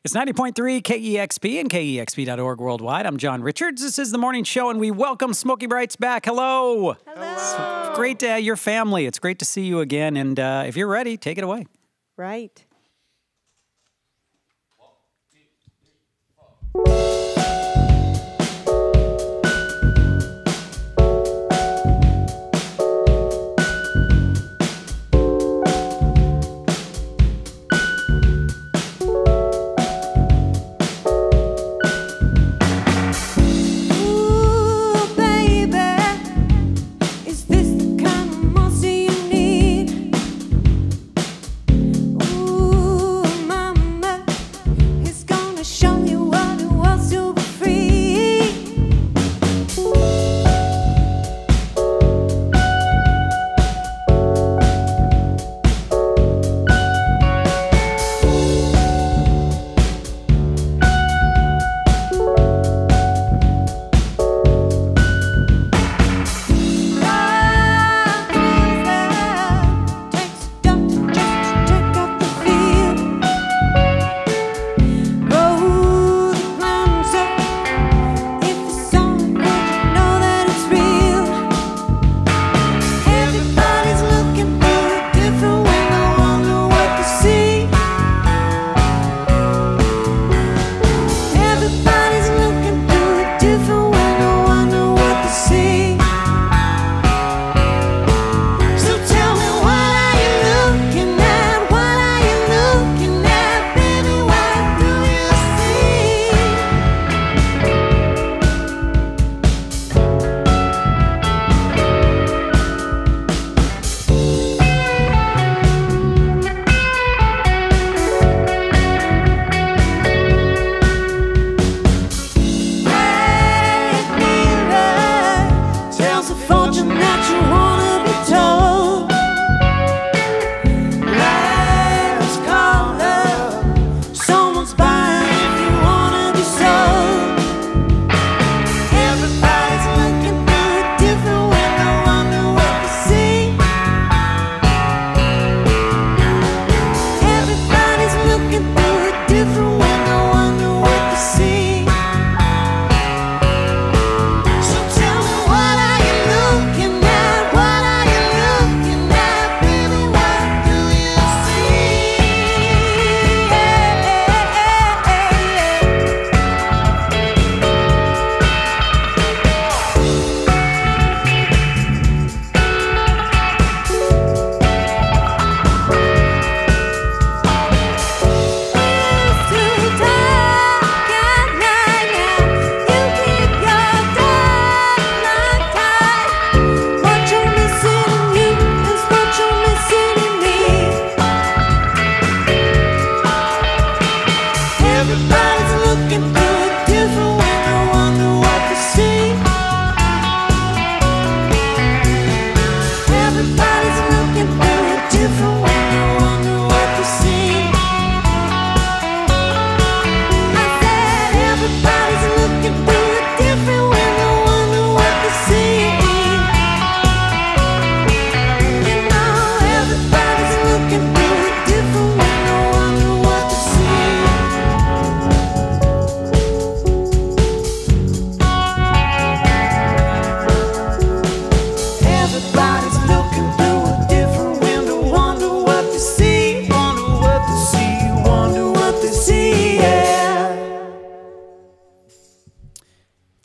It's 90.3 KEXP and KEXP.org worldwide. I'm John Richards. This is the morning show, and we welcome Smokey Brights back. Hello. Hello. It's great to have your family. It's great to see you again. And if you're ready, take it away. Right.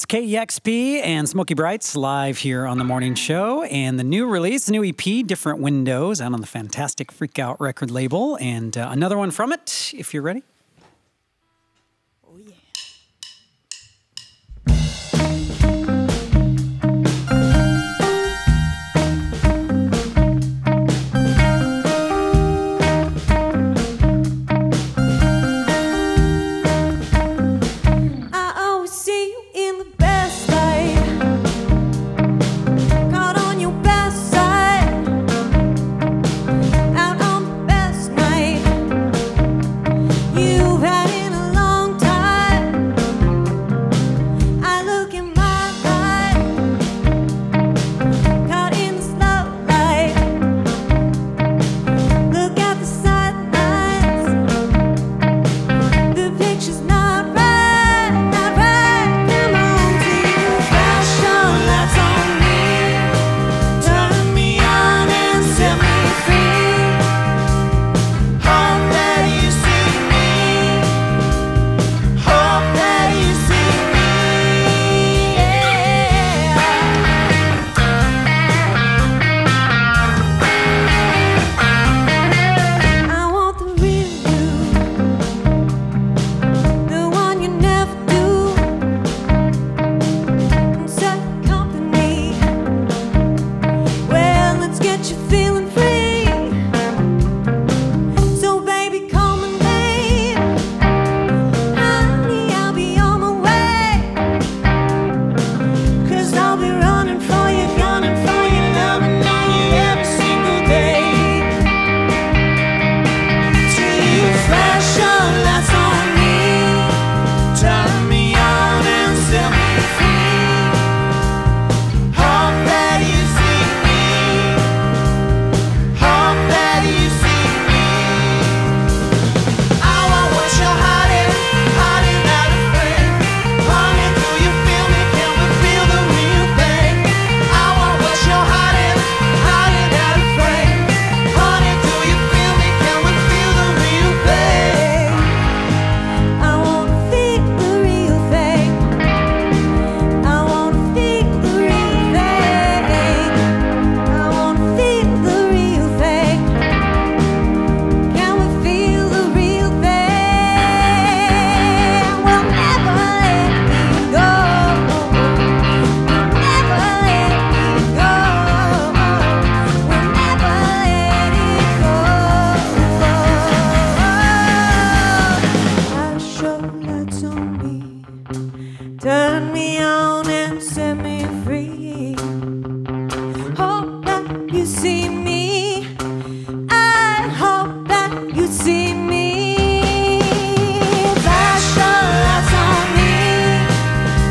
KEXP and Smokey Brights live here on the morning show, and the new release, the new EP, Different Windows, out on the fantastic Freak Out record label, and another one from it, if you're ready. Oh, yeah. You you see me. Flash the lights on me.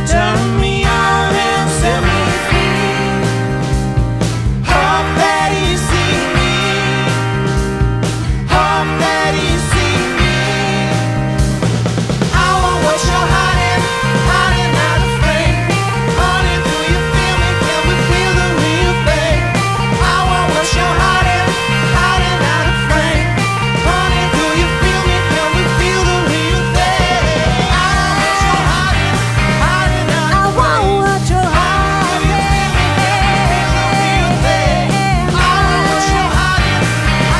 Turn me on and set me free. Hope that you see me. Hope that you see me. I want what you're hiding, hiding out of frame. Honey, do you feel me? Can we feel the real thing? I want what you're hiding, hiding out of frame. Honey, do you feel me? Can we feel the real thing? I want what you're hiding, hiding out of frame. I want what you're hiding, hiding out of frame.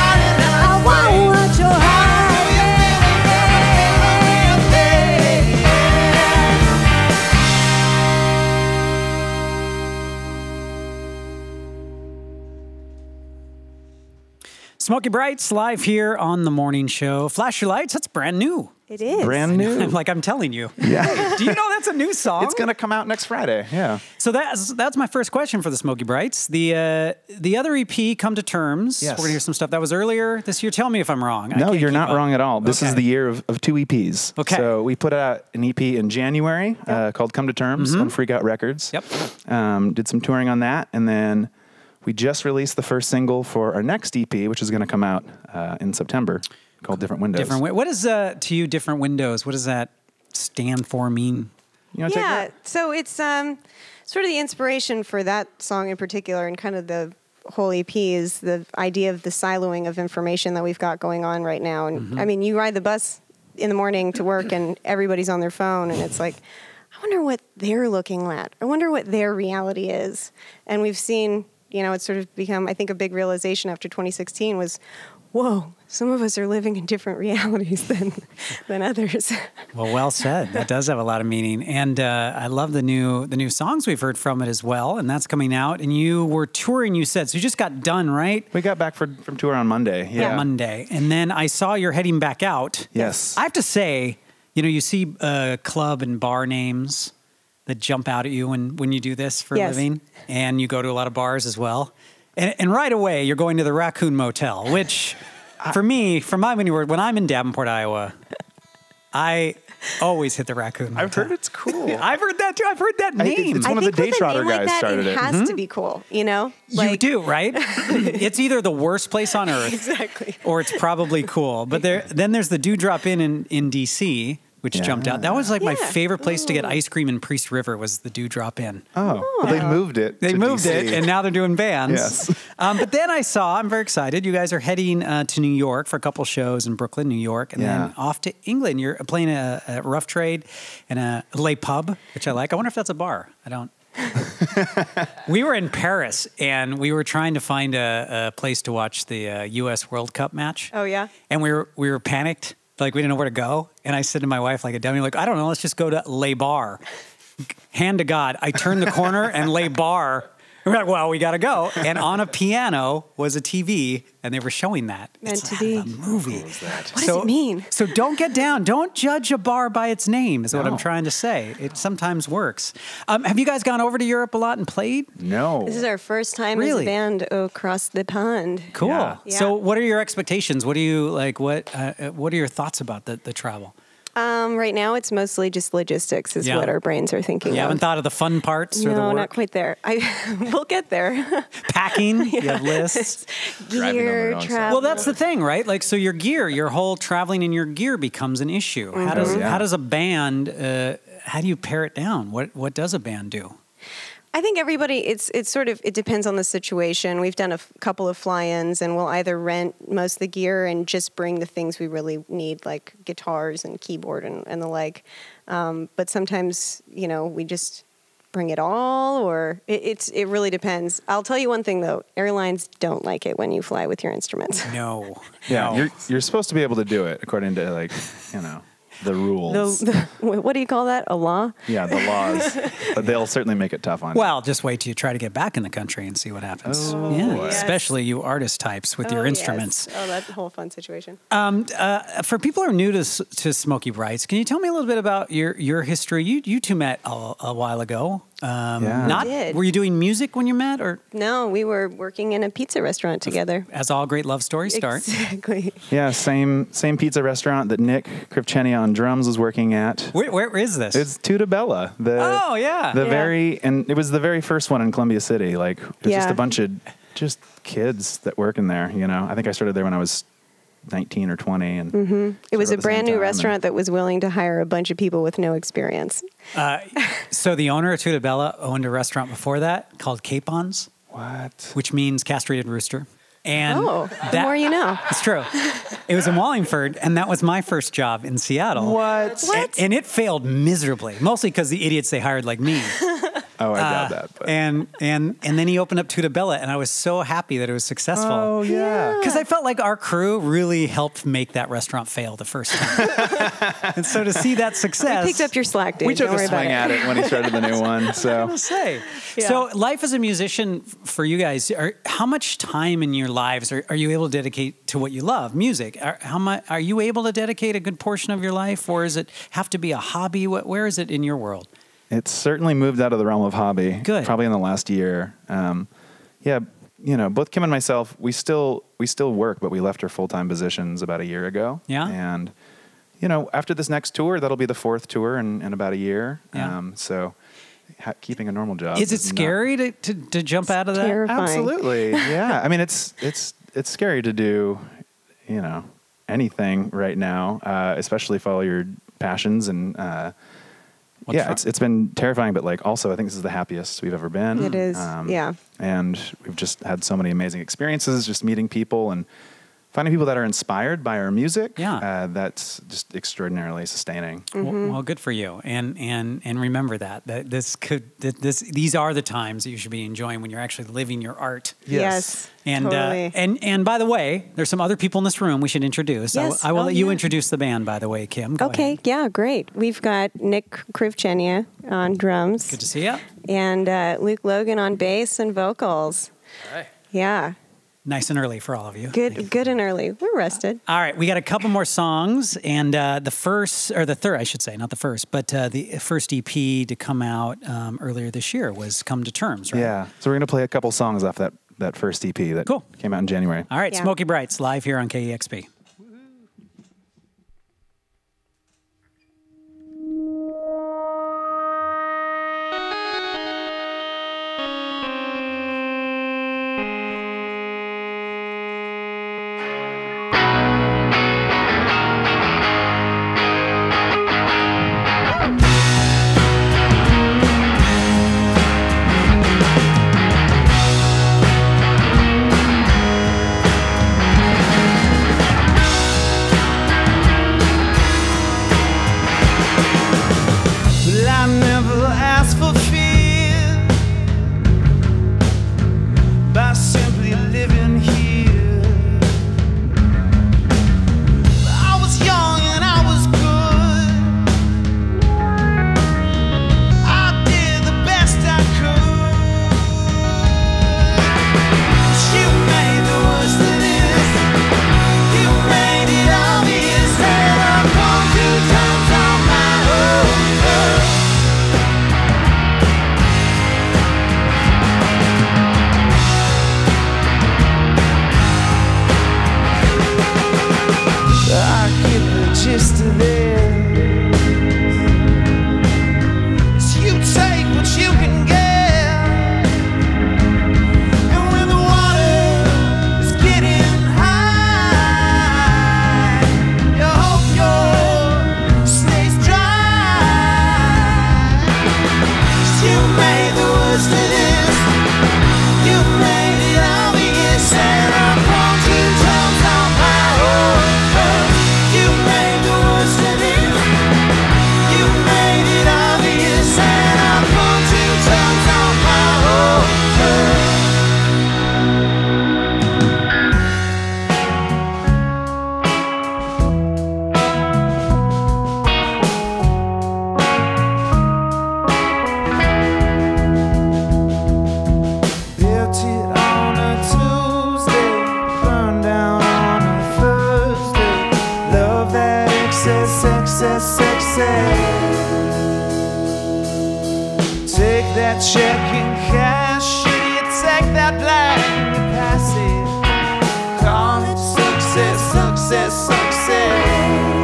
I want what you're hiding, hiding out of frame. Smokey Brights live here on the morning show. Flash your lights. That's brand new. It is. Brand new. I'm telling you. Yeah. Do you know that's a new song? It's going to come out next Friday. Yeah. So that's my first question for the Smokey Brights. The other EP, Come to Terms. Yes. We're gonna hear some stuff that was earlier this year. Tell me if I'm wrong. I No, can't you're keep not up. wrong at all. This is Okay. the year of two EPs. Okay. So we put out an EP in January called Come to Terms on Freak Out Records. Yep. Did some touring on that. And then we just released the first single for our next EP, which is going to come out in September, called Different Windows. What is to you Different Windows? What does that stand for? Mean? You want to take Yeah, that? so it's sort of the inspiration for that song in particular, and kind of the whole EP is the idea of the siloing of information that we've got going on right now. And I mean, you ride the bus in the morning to work, and everybody's on their phone, and it's like, I wonder what they're looking at. I wonder what their reality is. And we've seen, it's sort of become, I think, a big realization after 2016 was, whoa, some of us are living in different realities than others. Well said. That does have a lot of meaning, and I love the new songs we've heard from it as well. And that's coming out. And you were touring. You said so. You just got done, right? We got back from tour on Monday. Yeah. Monday, and then I saw you're heading back out. Yes. I have to say, you see club and bar names that jump out at you when you do this for a Yes. living, and you go to a lot of bars as well. And right away, you're going to the Raccoon Motel, which, for me, from my mini word, when I'm in Davenport, Iowa, I always hit the Raccoon Motel. I've heard it's cool. I've heard that too. I've heard that name. It's one of the think with a Daytrotter name like guys that, started it. has to be cool, You Like- do, right? It's either the worst place on earth, Exactly. or it's probably cool. But then there's the Dewdrop Inn in D.C., which jumped out. That was like my Yeah. favorite place to get ice cream in Priest River was the Dewdrop Inn. Oh, well, they moved it. They to moved DC. it, and now they're doing bands. Yes. But then I'm very excited. You guys are heading to New York for a couple shows in Brooklyn, New York, and then off to England. You're playing a Rough Trade and a Le Pub, which I like. I wonder if that's a bar. I don't. We were in Paris, and we were trying to find a place to watch the U.S. World Cup match. Oh, yeah? And we were panicked. Like, we didn't know where to go. And I said to my wife, like a dummy, like, I don't know, let's just go to Le Bar. Hand to God. I turned the corner and Le Bar. We're like, well, we got to go. And on a piano was a TV, and they were showing that. Meant It's to be. a movie. What does it mean? So don't get down. Don't judge a bar by its name, is what I'm trying to say. It sometimes works. Have you guys gone over to Europe a lot and played? No. This is our first time Really? as a band across the pond. Cool. Yeah. So what are your expectations? What do you like? What are your thoughts about the travel? Right now, it's mostly just logistics is Yeah. what our brains are thinking You of. haven't thought of the fun parts or the No, work? not quite there. We'll get there. Packing? You have lists? Driving on Gear, their own stuff. travel. Well, that's the thing, right? Like, so your gear, your whole traveling in your gear becomes an issue. How does a band? How do you pare it down? What does a band do? I think everybody, it's sort of, it depends on the situation. We've done a couple of fly-ins, and we'll either rent most of the gear and just bring the things we really need, like guitars and keyboard and the like. But sometimes, we just bring it all, or it really depends. I'll tell you one thing, though. Airlines don't like it when you fly with your instruments. No. Yeah, No. you're supposed to be able to do it according to the rules. What do you call that? A law? Yeah, the laws. But they'll certainly make it tough on you. Well, just wait till you try to get back in the country and see what happens. Oh, yeah, boy. Yes. especially you artist types with your yes. instruments. Oh, that's a whole fun situation. For people who are new to Smokey Brights, can you tell me a little bit about your history? You two met a while ago. Were you doing music when you met, or No, we were working in a pizza restaurant together. as all great love stories start? Exactly. Yeah, same pizza restaurant that Nick Krivchenia on drums was working at. Where is this? It's Tutabella. And it was the very first one in Columbia City. Like, there's just a bunch of just kids that work in there. You know, I think I started there when I was 19 or 20, and It was a brand new restaurant that was willing to hire a bunch of people with no experience. So the owner of Tutabella owned a restaurant before that called Capons. What? Which means castrated rooster. And the more you know. It's true. It was in Wallingford, and that was my first job in Seattle. What? And it failed miserably, mostly because the idiots they hired like me. Oh, I doubt that. But. And then he opened up Tutabella, and I was so happy that it was successful. Oh, yeah. Because I felt like our crew really helped make that restaurant fail the first time. And so to see that success... We picked up your slack, dude. We took Don't a worry swing about at it when he started the new one. So. I was say. Yeah. So life as a musician for you guys, how much time in your lives are you able to dedicate to what you love, music? Are you able to dedicate a good portion of your life, or does it have to be a hobby? Where is it in your world? It's certainly moved out of the realm of hobby. Good. Probably in the last year. Both Kim and myself, we still work, but we left our full-time positions about a year ago. Yeah. And, after this next tour, that'll be the fourth tour in about a year. Yeah. So keeping a normal job. Is it scary to jump out of that? Terrifying. Absolutely. Yeah. I mean, it's scary to do, anything right now, especially follow your passions and, it's been terrifying, but also I think this is the happiest we've ever been. It is, And we've just had so many amazing experiences, just meeting people and finding people that are inspired by our music. Yeah. That's just extraordinarily sustaining. Well, good for you, and remember that these are the times that you should be enjoying when you're actually living your art. Yes. And totally. and by the way, there's some other people in this room we should introduce. Yes. I will let you introduce the band. By the way, Kim. Go ahead. Yeah, great. We've got Nick Krivchenia on drums. Good to see you. And Luke Logan on bass and vocals. All right. Yeah. Nice and early for all of you. Good and early. We're rested. All right, we got a couple more songs, and the third, I should say, not the first, but the first EP to come out earlier this year was "Come to Terms," right? Yeah. So we're gonna play a couple songs off that first EP that came out in January. All right, Yeah. Smokey Brights live here on KEXP. take that check in cash, you take that black and you pass it. Call it success, success, success.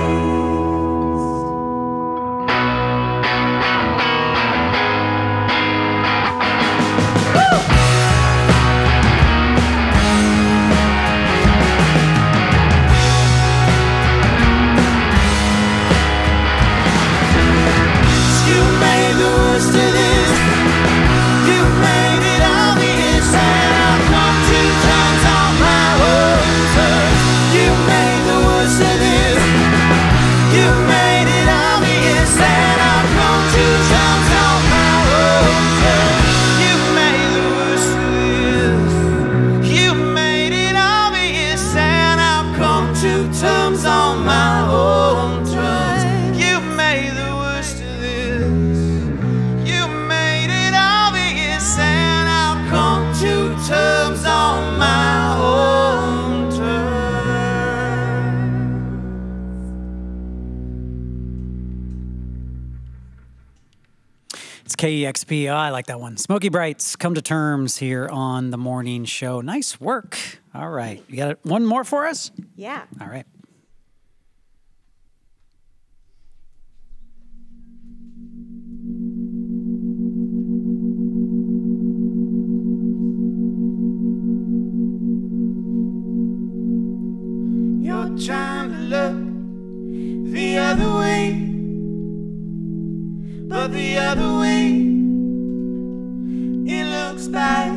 KEXP, I like that one. Smokey Brights, Come to Terms here on the morning show. Nice work. All right. You got one more for us? Yeah. All right. You're trying to look the other way, but the other way, it looks like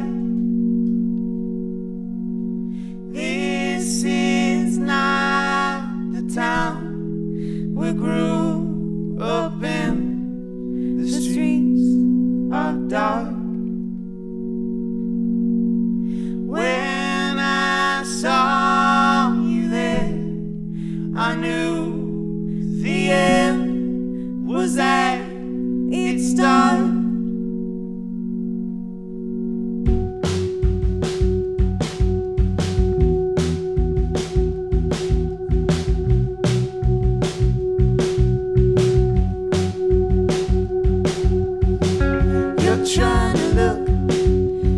this is not the town we grew up in. The streets are dark. When I saw you there, I knew the end was at its start. You're trying to look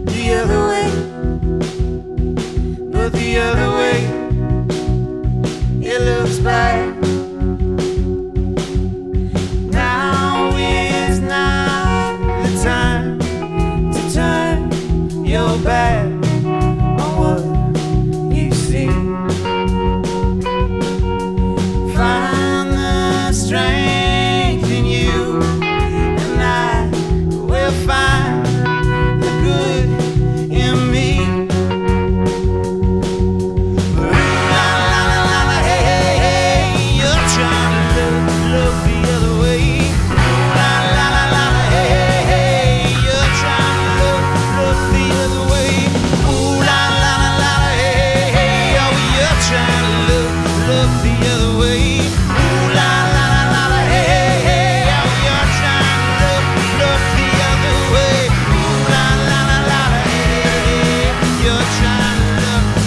the other way, but the other way, it looks bad. Now is not the time to turn your back on what you see. Find the strength in you, and I will find the good in me. You're trying to look the other way. You're trying to look the other way. Ooh la la la la, hey, oh, you're trying to look the other way. Ooh la la la la, hey, oh, you're trying to look the other way. Ooh la la la la, hey, you're trying to look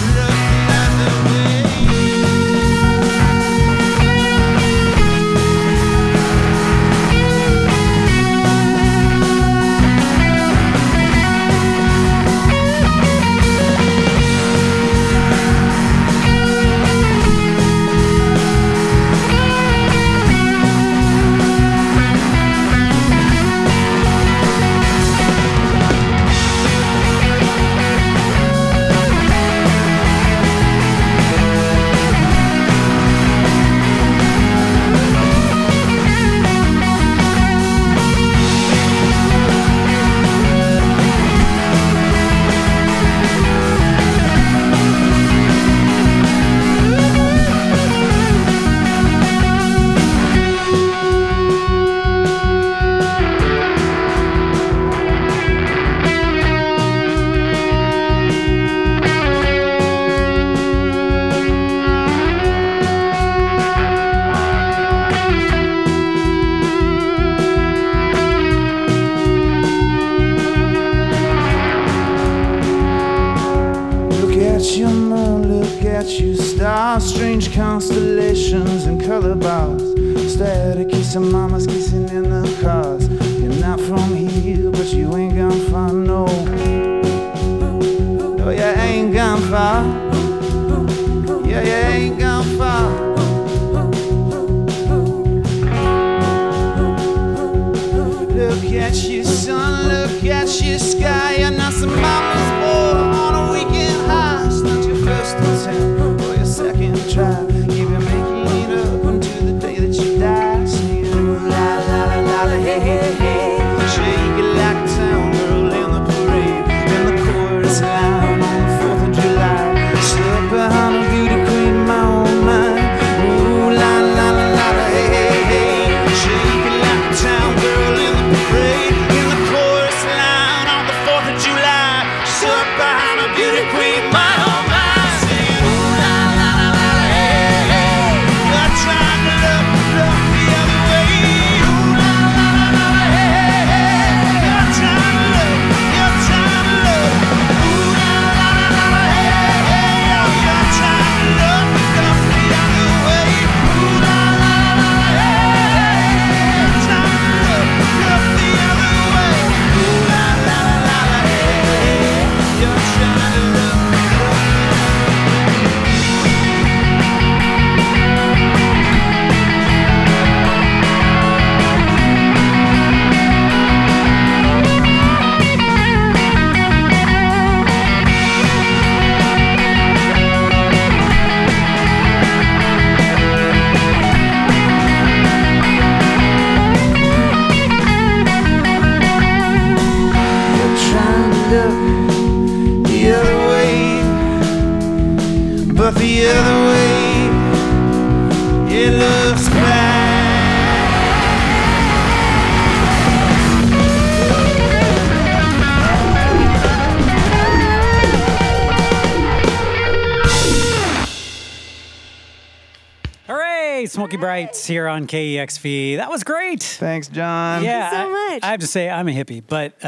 the other way. Look at your moon, look at your stars, strange constellations and color bars. Stare at a kiss of mamas kissing in the cars. You're not from here, but Yeah, you ain't gone far. Look at your sun, look at your sky. You're not some mama's boy on a weekend high. It's not your first attempt or your second try. You've been making it up until the day that you die. Singing ooh la la la la la hey hey hey. Shake it like a town girl in the parade. And the chorus line on the 4th of July. Stuck behind a beauty queen, my own mind. Ooh la la la la la hey hey hey. Shake it like a town girl in the parade. In the chorus line on the 4th of July. Stuck behind a beauty queen, my own mind. Singing ooh la la la la hey hey. You're trying to look the other way. Ooh la la la la hey hey. You're trying to look. Ooh la la la la hey hey. You're trying to look the other way. Ooh la la la la hey hey. You're trying to look the other way. Ooh la la la la hey hey. You're trying to look. You're trying to look the other way, but the other way, it looks bad. Hooray! Smokey Brights here on KEXP. That was great. Thanks, John. Yeah, so much. I have to say, I'm a hippie, but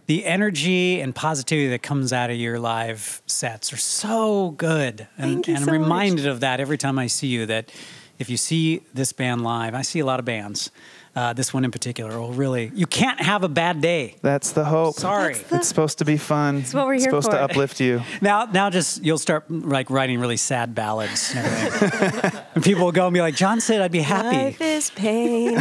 the energy and positivity that comes out of your live sets are so good. And, Thank you and so I'm much. reminded of that every time I see you, that if you see this band live, I see a lot of bands. This one in particular will really, you can't have a bad day. That's the hope. Sorry. It's supposed to be fun. It's what we're It's here supposed for. to uplift you. Now just, you'll start like writing really sad ballads and everything. And people will go and be like, John said I'd be happy. Life is pain.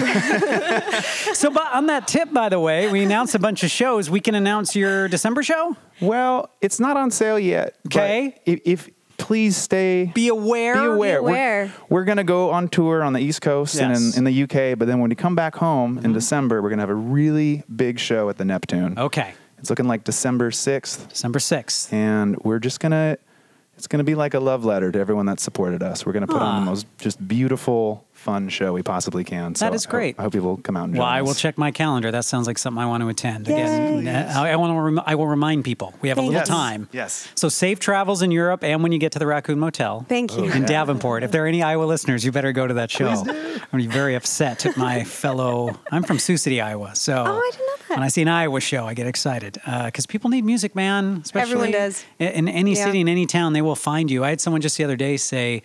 So but on that tip, by the way, we announced a bunch of shows. We can announce your December show? Well, it's not on sale yet. but Okay. If please stay. Be aware. Be aware. Be aware. We're going to go on tour on the East Coast Yes. and in the UK, but then when we come back home in December, we're going to have a really big show at the Neptune. Okay. It's looking like December 6th, December 6th. and we're just going to, it's going to be like a love letter to everyone that supported us. We're going to put on the most just beautiful, fun show we possibly can. So That is great. I hope people come out and join Well, I us. will check my calendar. That sounds like something I want to attend. Yay. Again, I will remind people. We have a Thank little Yes. time. Yes. So safe travels in Europe and when you get to the Raccoon Motel. Thank you. In Davenport. If there are any Iowa listeners, you better go to that show. I'm going to be very upset at my fellow. I'm from Sioux City, Iowa. So Oh, I didn't know that. when I see an Iowa show, I get excited because people need music, man. Especially Everyone does. In any Yeah. city, in any town, they will find you. I had someone just the other day say,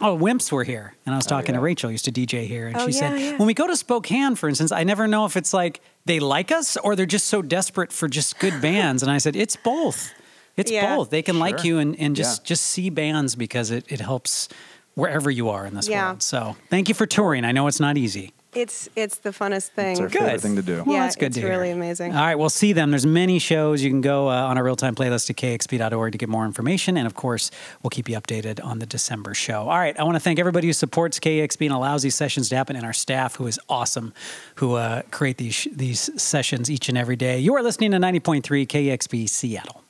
Wimps were here. And I was talking to Rachel, used to DJ here. And Oh, she said, yeah, yeah. when we go to Spokane, for instance, I never know if it's like they like us or they're just so desperate for just good bands. And I said, it's both. It's Yeah. both. They can like Sure. you and Yeah. just see bands because it helps wherever you are in this Yeah. world. So thank you for touring. I know it's not easy. It's the funnest thing. It's our favorite thing to do. Well, Yeah, that's good it's to hear. really amazing. All right, we'll see them. There's many shows. You can go on our real-time playlist at kexp.org to get more information. And, of course, we'll keep you updated on the December show. All right, I want to thank everybody who supports KEXP and allows these sessions to happen, and our staff, who is awesome, who create these sessions each and every day. You are listening to 90.3 KEXP Seattle.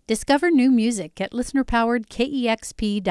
Discover new music at listener-powered KEXP.org.